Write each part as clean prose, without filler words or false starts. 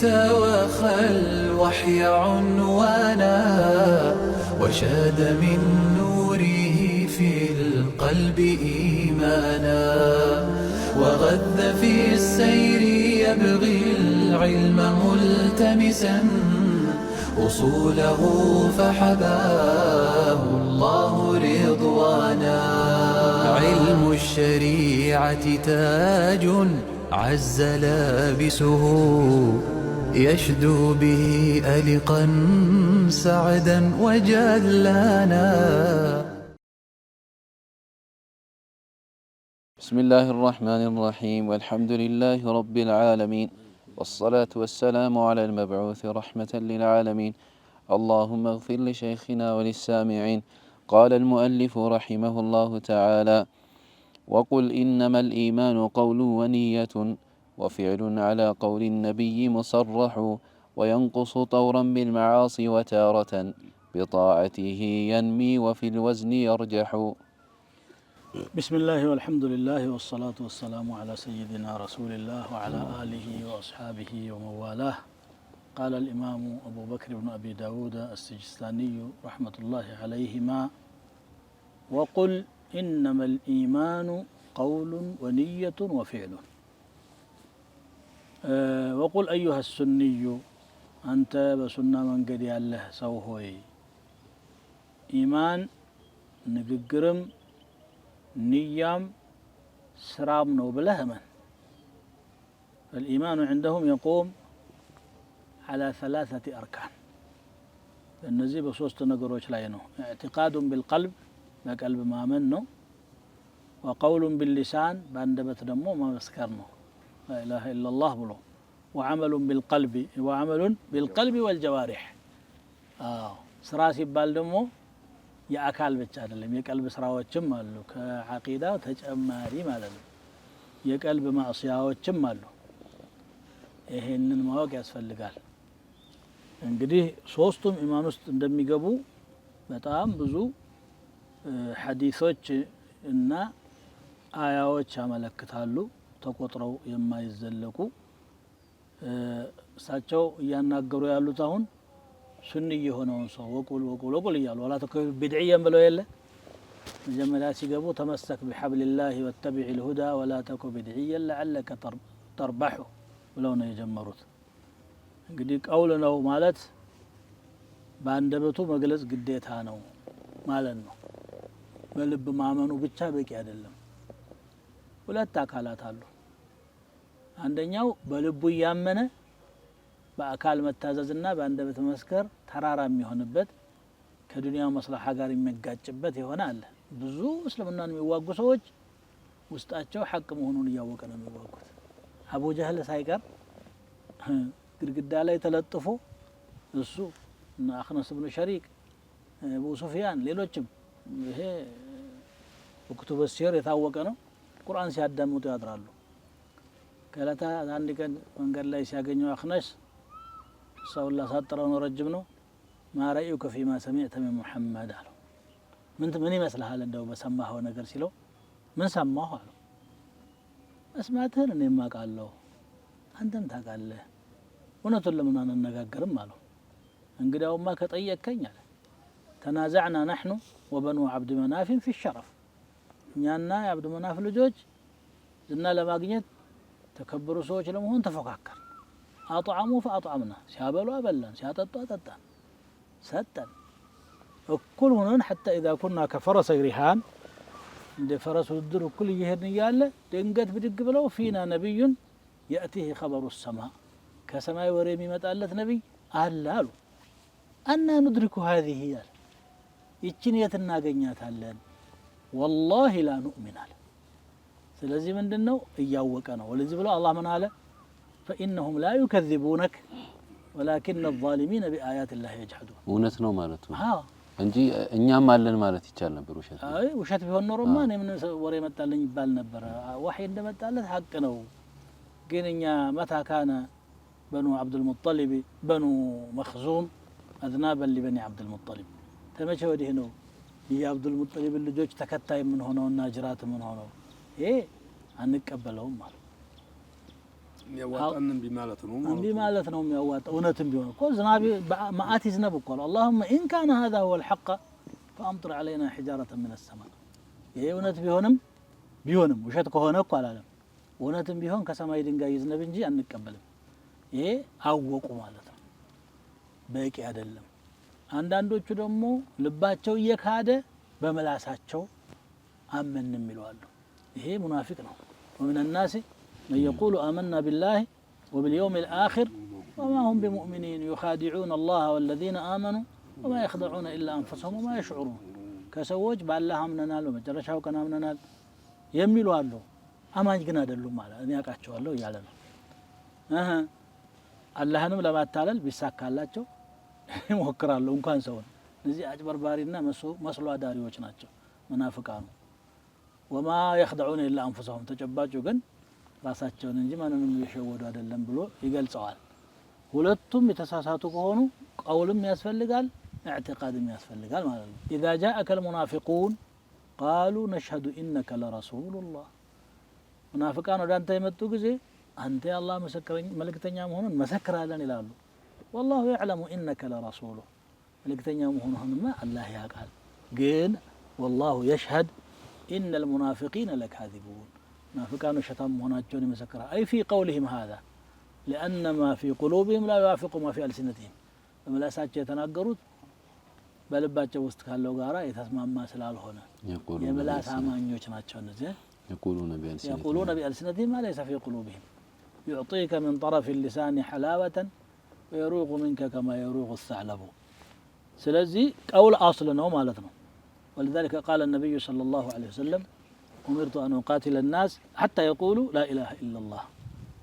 توخى الوحي عنوانا وشاد من نوره في القلب إيمانا وغذ في السير يبغي العلم ملتمسا أصوله فحباه الله رضوانا علم الشريعة تاج عز لابسه يشدو به ألقا سعدا وجلانا. بسم الله الرحمن الرحيم والحمد لله رب العالمين والصلاة والسلام على المبعوث رحمة للعالمين. اللهم اغفر لشيخنا وللسامعين. قال المؤلف رحمه الله تعالى: وقل إنما الإيمان قول ونية وفعل على قول النبي مصرح وينقص طورا بالمعاصي وتارة بطاعته ينمي وفي الوزن يرجح. بسم الله والحمد لله والصلاة والسلام على سيدنا رسول الله وعلى آله وأصحابه ومن والاه. قال الإمام أبو بكر بن أبي داود السجستاني رحمة الله عليهما: وقل إنما الإيمان قول ونية وفعل. وقل أيها السني أنت بسنة من قد الله سوهوي إيمان نقرم نيام سرام نوبلهما. فالإيمان عندهم يقوم على 3 أركان. النزي بصوصت نقروش لاينو: اعتقاد بالقلب بقلب ما منه، وقول باللسان باندبت دمو ما مسكرنه لا إله إلا الله بلو، وعمل بالقلب والجوارح. سراسي بالدمو የአካል ብቻ አይደለም የቀልብ ስራዎችም አሉ። ከዓቂዳው ተጨማሪ ማለት ነው። የቀልብ ማዕሲያዎችም አሉ። ይሄንን ማወቅ ያስፈልጋል። እንግዲህ ሶስቱም ኢማን ውስጥ እንደሚገቡ በጣም ብዙ ሐዲሶች እና አያዎች ያመለክታሉ፣ ተቆጥረው የማይዘለቁ። እሳቸው እያናገሩ ያሉት አሁን ሱኒ የሆነውን ሰው ወቁል እያሉ ወላ ተኩን ቢድዕያን ብለው የለ መጀመሪያ ሲገቡ ተመሰክ ቢሐብሊላሂ ወተቢዕ ልሁዳ ወላ ተኩ ቢድዕያን ለዓለከ ተርባሑ ብለው ነው የጀመሩት። እንግዲህ ቀውል ነው ማለት በአንደበቱ መግለጽ ግዴታ ነው ማለት ነው። በልብ ማመኑ ብቻ በቂ አይደለም። 2 አካላት አሉ። አንደኛው በልቡ ያመነ በአካል መታዘዝና በአንደበት መስከር ተራራ የሚሆንበት ከዱንያው መስለሓ ጋር የሚጋጭበት የሆነ አለ። ብዙ እስልምናን የሚዋጉ ሰዎች ውስጣቸው ሐቅ መሆኑን እያወቀ ነው የሚዋጉት። አቡ ጀህል ሳይቀር ግድግዳ ላይ ተለጥፎ እሱ እና አኽነስ ብኑ ሸሪቅ፣ አቡ ሱፊያን፣ ሌሎችም ይሄ በኩቱበ ሲር የታወቀ ነው። ቁርአን ሲያዳምጡ ያድራሉ። ከዕለታት አንድ ቀን መንገድ ላይ ሲያገኘው አኽነስ ሰው ላሳጥረው ነው፣ ረጅም ነው። ማ ረአዩከ ፊማ ሰሚዕተ ሚን ሙሐመድ አለው። ምን ይመስልሃል እንደው በሰማኸው ነገር ሲለው፣ ምን ሰማሁ አለው። መስማትህን እኔም አውቃለሁ አንተም ታውቃለህ፣ እውነቱን ለምን አንነጋገርም አለው። እንግዲያውማ ከጠየቅከኝ አለ ተናዘዕና ነሕኑ ወበኑ ዓብድ መናፊን ፊ ሸረፍ፣ እኛና የዓብድ መናፍ ልጆች ዝና ለማግኘት ተከበሩ ሰዎች ለመሆን ተፎካከር። አጥዓሙ ፈአጥዓምና፣ ሲያበሉ አበላን፣ ሲያጠጡ አጠጣን፣ ሰጠን። እኩል ሆነን ሐታ ኢዛ ኩና ከፈረሰ ሪሃን፣ እንደ ፈረስ ውድድር እኩል እየሄድን እያለ ድንገት ብድግ ብለው ፊና ነቢዩን የእቲህ ኸበሩ ሰማ፣ ከሰማይ ወሬ የሚመጣለት ነቢይ አለ አሉ። አና ኑድሪኩ ሀዚህ አለ፣ ይችን የት እናገኛታለን? ወላሂ ላ ኑእሚን አለ። ስለዚህ ምንድን ነው እያወቀ ነው። ወለዚህ ብለው አላህ ምን አለ? ፈኢነሁም ላ ዩከዚቡነክ ወላኪነ አዛሊሚነ ቢአያት ላህ የጅሐዱን። እውነት ነው ማለት ነው እንጂ እኛም አለን ማለት ይቻል ነበር። ውሸት አይ ውሸት ቢሆን ኖሮማ እኔ ምን ወሬ መጣልኝ ይባል ነበር። ወህይ እንደመጣለት ሐቅ ነው። ግን እኛ መታ ካነ በኑ ዓብዱልሙጠሊብ በኑ መኽዙም አዝናበን ሊበኒ ዓብዱልሙጠሊብ፣ ተመቼ ወዲህ ነው የዓብዱልሙጠሊብ ልጆች ተከታይ ምን ሆነውና ጅራት ምን ሆነው ይሄ አንቀበለውም ማለት የሚያዋጣን እምቢ ማለት ነው ማለት እምቢ ማለት ነው የሚያዋጣ እውነትም ቢሆን እኮ ዝናብ ማአት ይዝነብ እኮ اللهم ان كان هذا هو الحق فامطر علينا حجاره من السماء ይሄ እውነት ቢሆንም ውሸት ከሆነ እኮ አላለም እውነትም ቢሆን ከሰማይ ድንጋይ ይዝነብ እንጂ አንቀበልም ይሄ አወቁ ማለት ነው በቂ አይደለም አንዳንዶቹ ደግሞ ልባቸው እየካደ በመላሳቸው አመንም ይላሉ ይሄ ሙናፊቅ ነው ومن الناس من يقول آمنا بالله وباليوم الآخر وما هم بمؤمنين يخادعون الله والذين آمنوا وما يخدعون إلا أنفسهم وما يشعرون كسوج بالله አምነናል በመጨረሻው ቀን አምነናል የሚሉ አሉ አማኝ ግን አይደሉም ማለት እኔ ያቃቸዋለሁ እያለ ነው አላህንም ለማታለል ቢሳካላቸው ይሞክራሉ እንኳን ሰውን እዚህ አጭበርባሪና መስሎ አዳሪዎች ናቸው ሙናፊቃኑ وما يخدعون إلا أنفسهم ተጨባጩ ግን ራሳቸውን እንጂ ማንንም እየሸወዱ አይደለም ብሎ ይገልጸዋል ሁለቱም የተሳሳቱ ከሆኑ ቀውልም ያስፈልጋል اعتقادም ያስፈልጋል ማለት ነው اذا جاءك المنافقون قالوا نشهد انك لرسول الله ሙናፊቃን ወደ አንተ የመጡ ጊዜ አንተ የአላህ መልእክተኛ መሆኑን መሰክራለን ይላሉ والله يعلم انك لرسوله መልእክተኛ መሆኑንማ አላህ ያውቃል ግን والله يشهد ان المنافقين لكاذبون منافقان شتم መሆናቸውን ይመሰክራል اي في قولهم هذا لان ما في قلوبهم لا يوافق ما في ألسنتهم በመላሳቸው የተናገሩት በልባቸው ውስጥ ካለው ጋራ የተስማማ ስላልሆነ የመላስ አማኞች ናቸው እነዚህ يقولون بألسنتهم ما ليس في قلوبهم يعطيك من طرف اللسان حلاوة ويروغ منك كما يروغ الثعلب ስለዚህ ቀውል አስል ነው ማለት ነው ولذلك قال النبي صلى الله عليه وسلم أمرت أن أقاتل الناس حتى يقولوا لا إله إلا الله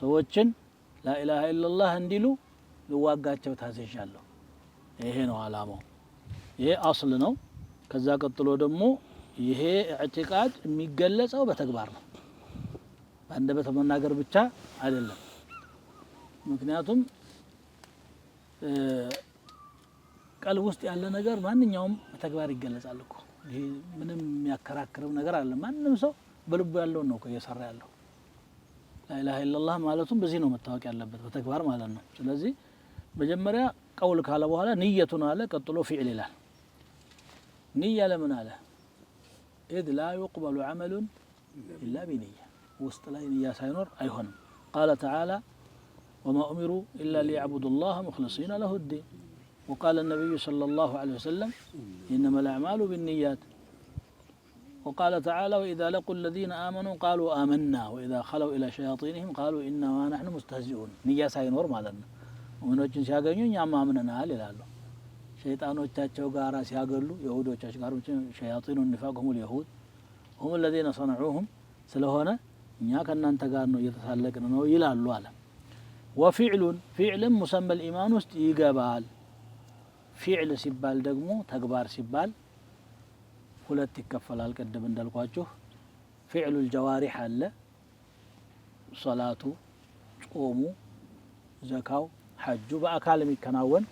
ሰዎችን لا إله إلا الله እንዲሉ ልዋጋቸው ታዘዣለሁ ይሄ ነው አላማው ይሄ አስል ነው ከዛ ቀጥሎ ደግሞ ይሄ ኢዕቲቃድ የሚገለጸው በተግባር ነው በአንደበት መናገር ብቻ አይደለም ምክንያቱም ቀልብ ውስጥ ያለ ነገር ማንኛውም በተግባር ይገለጻል እኮ ይሄ ምንም የሚያከራክረው ነገር አለ ማንንም ሰው በልቡ ያለው ነው እኮ እየሰራ ያለው لا إله إلا الله ማለቱም በዚህ ነው መታወቅ ያለበት በተግባር ማለት ነው ስለዚህ መጀመሪያ ቀውል ካለ በኋላ ንየቱን አለ ቀጥሎ ፊዕል ይላል ንያ ለምን አለ إذ لا يقبل عمل إلا بنية وسط لا نية سينور أيهن قال تعالى وما أمروا إلا ليعبدوا الله مخلصين له الدين وقال النبي صلى الله عليه وسلم إنما الأعمال بالنيات وقال تعالى وإذا لقوا الذين آمنوا قالوا آمنا وإذا خلوا إلى شياطينهم قالوا إنما نحن مستهزئون نية سينور مالنا ومنوجن ሲያገኙኝ ያማምነናል ይላሉ ሸይጣኖቻቸው ጋራ ሲያገሉ ይሁዶቻቸው ጋር ሸያጢኑ ንፋቅ هم اليهود هم الذين صنعوهم ስለሆነ እኛ ከናንተ ጋር ነው እየተሳለቅን ነው ይላሉ አለ وفعل فعل مسمى الإيمان ውስጥ ይገባል ፊዕል ሲባል ደግሞ ተግባር ሲባል ሁለት ይከፈላል ቀደም እንዳልኳችሁ ፊዕሉ الجوارح አለ ሶላቱ ጾሙ ዘካው ሐጁ በአካል የሚከናወን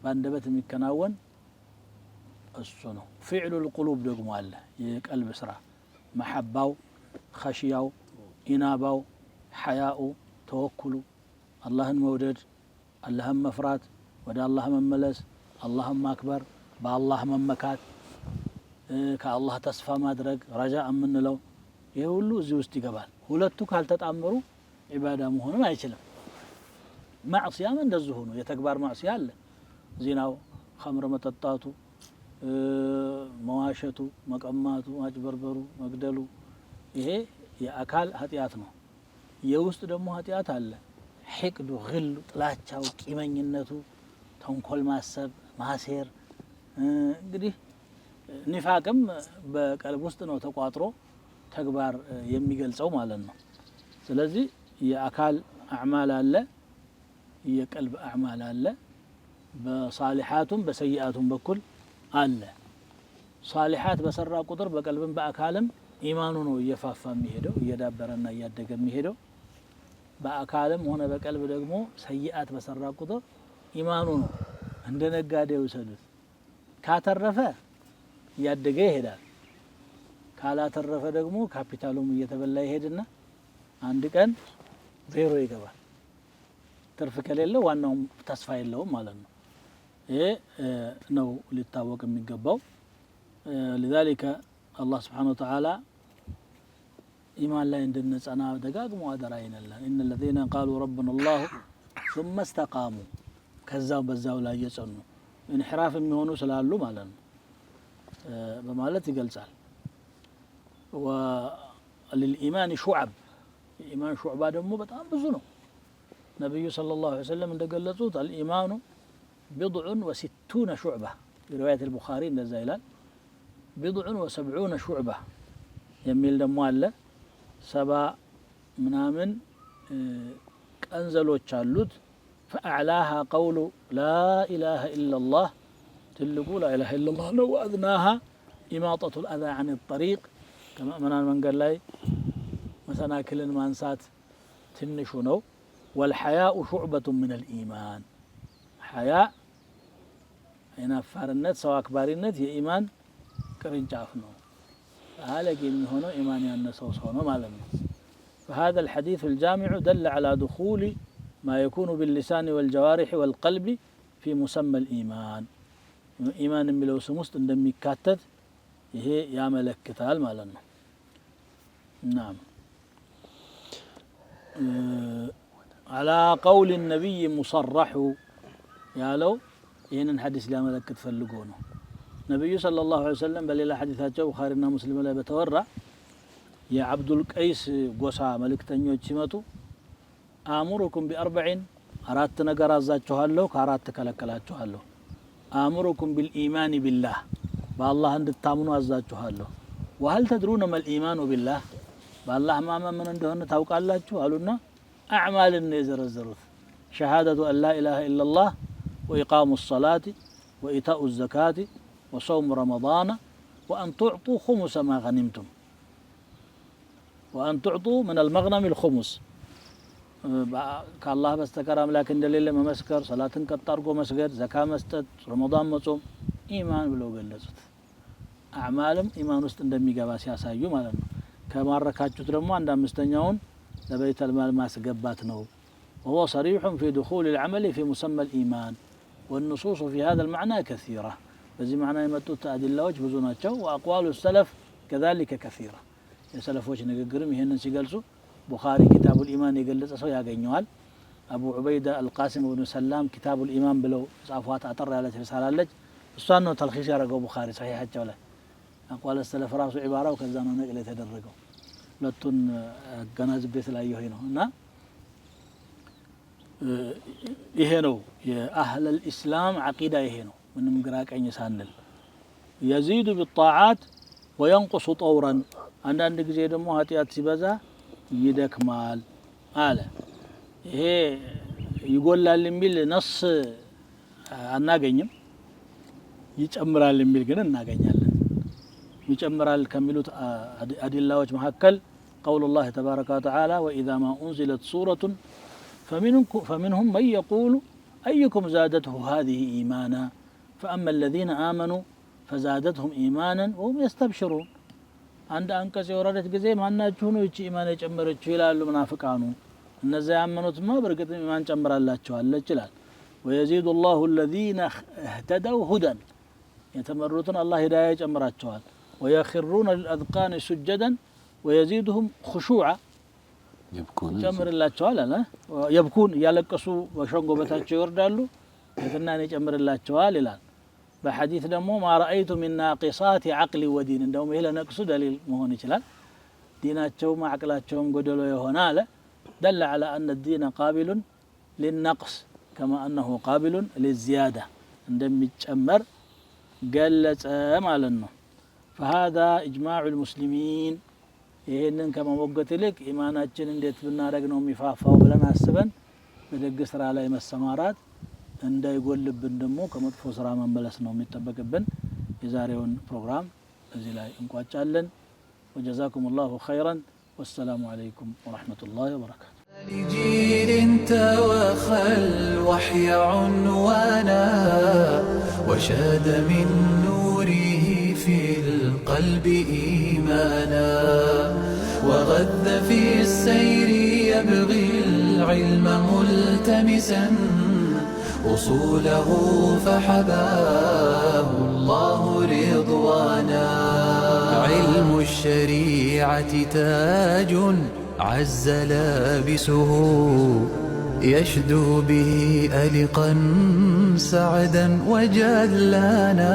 ባንደበት የሚከናወን እሱ ነው ፊዕሉ القلوب ደግሞ አለ የቀልብ ስራ መሐባው ኸሽያው ኢናባው ሐያኡ ተወኩሉ አላህን መውደድ አላህን መፍራት ወደ አላህ መመለስ አላህን ማክበር በአላህ መመካት ከአላህ ተስፋ ማድረግ ረጃ የምንለው ይሄ ሁሉ እዚህ ውስጥ ይገባል ሁለቱ ካልተጣመሩ ዒባዳ መሆን አይችልም ማዕሲያም እንደዚህ ሆኖ የተግባር ማዕሲያ አለ ዚናው ኸምር መጠጣቱ መዋሸቱ መቀማቱ ማጭበርበሩ መግደሉ ይሄ የአካል ኃጢአት ነው የውስጥ ደግሞ ኃጢአት አለ ሒቅዱ ግል ጥላቻው ቂመኝነቱ ተንኮል ማሰብ ማሴር እንግዲህ ኒፋቅም በቀልብ ውስጥ ነው ተቋጥሮ ተግባር የሚገልጸው ማለት ነው ስለዚህ የአካል አዕማል አለ የቀልብ አዕማል አለ በሳሊሓቱም በሰይአቱም በኩል አለ ሳሊሓት በሰራ ቁጥር በቀልብም በአካልም ኢማኑ ነው እየፋፋ የሚሄደው እየዳበረና እያደገ የሚሄደው በአካልም ሆነ በቀልብ ደግሞ ሰይአት በሰራ ቁጥር ኢማኑ ነው እንደ ነጋዴ ውሰዱት ካተረፈ እያደገ ይሄዳል ካላተረፈ ደግሞ ካፒታሉም እየተበላ ይሄድና አንድ ቀን ዜሮ ይገባል። ትርፍ ከሌለው ዋናው ተስፋ የለውም ማለት ነው። ይሄ ነው ሊታወቅ የሚገባው። لذلك الله سبحانه وتعالى إيمان لا يندنسنا دقاق مؤدرين الله إن الذين قالوا ربنا الله ثم استقاموا كذاب بزاو لا يسنوا انحراف የሚሆኑ ስላሉ ማለት ነው በማለት ይገልጻል። وللإيمان شعب الإيمان شعبة ደግሞ በጣም ብዙ ነው። ነብዩ ሰለላሁ ዐለይሂ ወሰለም እንደገለጹት الإيمان بضع وستون شعبة في رواية البخاري እንደዛ ይላል። بضع وسبعون شعبة የሚል ደግሞ አለ። 70 ምናምን ቀንዘሎች አሉት። فأعلاها قول لا إله إلا الله تلقوا لا إله إلا الله لو أذناها إماطة الأذى عن الطريق كما من قال لي مثلا كل المانسات تنشونو. والحياء شعبة من الإيمان حياء هنا فارنت سواء كبارنت هي إيمان كرنجافنو هذا من هنا إيمان النسوس هنا معلوم. فهذا الحديث الجامع دل على دخول ما يكون باللسان والجوارح والقلب في مسمى الإيمان. إيمان بلو سمست عندما يكاتت هي يا ملك كتال مالنا. نعم. على قول النبي مصرح يا لو ين حديث لا ملك تفلقونه. نبي صلى الله عليه وسلم بل إلى حديثاته بخارينا مسلم لا بتورع يا عبد القيس قصا ملك تنيو تشمتو آمركم بأربع أرات نجار أزاتشوهالو كارات كلكلاتشوهالو. آمركم بالإيمان بالله بالله عند التامنو أزاتشوهالو. وهل تدرون ما الإيمان بالله بالله ما من عندهن توقع الله قالونا أعمال النزر الزروث شهادة أن لا إله إلا الله وإقام الصلاة وإيتاء الزكاة وصوم رمضان وأن تعطوا خمس ما غنمتم وأن تعطوا من المغنم الخمس كالله بستكرام لكن دليل ما مسكر صلاة كتارقو مسجد زكاة مستد رمضان مصوم إيمان بلو قلزت أعمالهم إيمان است اندمي قباس ياسايو مالنا كما ركاتشو ترمو عند مستنيون لبيت المال ما سقباتنو وهو صريح في دخول العمل في مسمى الإيمان والنصوص في هذا المعنى كثيرة بزي معنى يمتو تأدلة وجه بزوناتشو وأقوال السلف كذلك كثيرة የሰለፎች ንግግርም ይሄንን ሲገልጹ ቡኻሪ ኪታቡል ኢማን የገለጸ ሰው ያገኘዋል። አቡ ዑበይዳ አልቃሲም ኢብኑ ሰላም ኪታቡል ኢማን ብለው ጻፏት አጠር ያለች ሪሳላለች። እሷን ነው ተልኺስ ያደረገው ቡኻሪ ሰሒሐቸው ላይ አቋለ ሰለፍ ራሱ ዒባራው ከዛ ነው ነቅል የተደረገው። ሁለቱን ገናዝቤ ስላየሁ ነው። እና ይሄ ነው የአህለል ኢስላም ዐቂዳ ይሄ ነው። ምንም ግራ ቀኝ ሳንል يزيد بالطاعات وينقص طورا አንዳንድ ጊዜ ደግሞ ኃጢአት ሲበዛ ይደክማል አለ። ይሄ ይጎላል የሚል ነስ አናገኝም። ይጨምራል የሚል ግን እናገኛለን። ይጨምራል ከሚሉት አዲላዎች መካከል قول الله تبارك وتعالى وإذا ما أنزلت سورة فمنهم من يقول أيكم زادته هذه إيمانا فأما الذين آمنوا فزادتهم إيمانا وهم يستبشرون. عند أنكس وردت جزء ما نجونه يجي إيمان يجمر الجلال المنافقانو النزاع يأمنوا ما بركة إيمان جمر الله جلال الجلال ويزيد الله الذين اهتدوا هدى يتمرون الله هداية جمر الجلال ويخرون للأذقان سجدا ويزيدهم خشوعا يبكون جمر الله جلال لا يبكون يلقصوا وشنقوا بتاعቸው ይወርዳሉ የትናኔ ጨምር الجلال ይላል። بحديث دمو ما رأيت من ناقصات عقل ودين እንደውም ይሄ ለነቅሱ دليل መሆን ይችላል። ዲናቸው ማዕቅላቸውም ጎደሎ ይሆናል አለ دل على أن الدين قابل للنقص كما أنه قابل للزيادة እንደሚጨመር ገለጸ ማለት ነው። فهذا إجماع المسلمين ይሄንን ከመሞገት ይልቅ ኢማናችን እንዴት ብናደርግ ነው የሚፋፋው ብለን አስበን በደግ ስራ ላይ መሰማራት እንዳይጎልብን ደግሞ ከመጥፎ ስራ መመለስ ነው የሚጠበቅብን። የዛሬውን ፕሮግራም እዚህ ላይ እንቋጫለን። وجزاكم الله خيرا والسلام عليكم ورحمة الله وبركاته. لجيل توخى الوحي عنوانا وشاد من نوره في القلب إيمانا وغذ في السير يبغي العلم ملتمسا أصوله فحباه الله رضوانا. علم الشريعة تاج عز لابسه يشدو به ألقا سعدا وجلانا.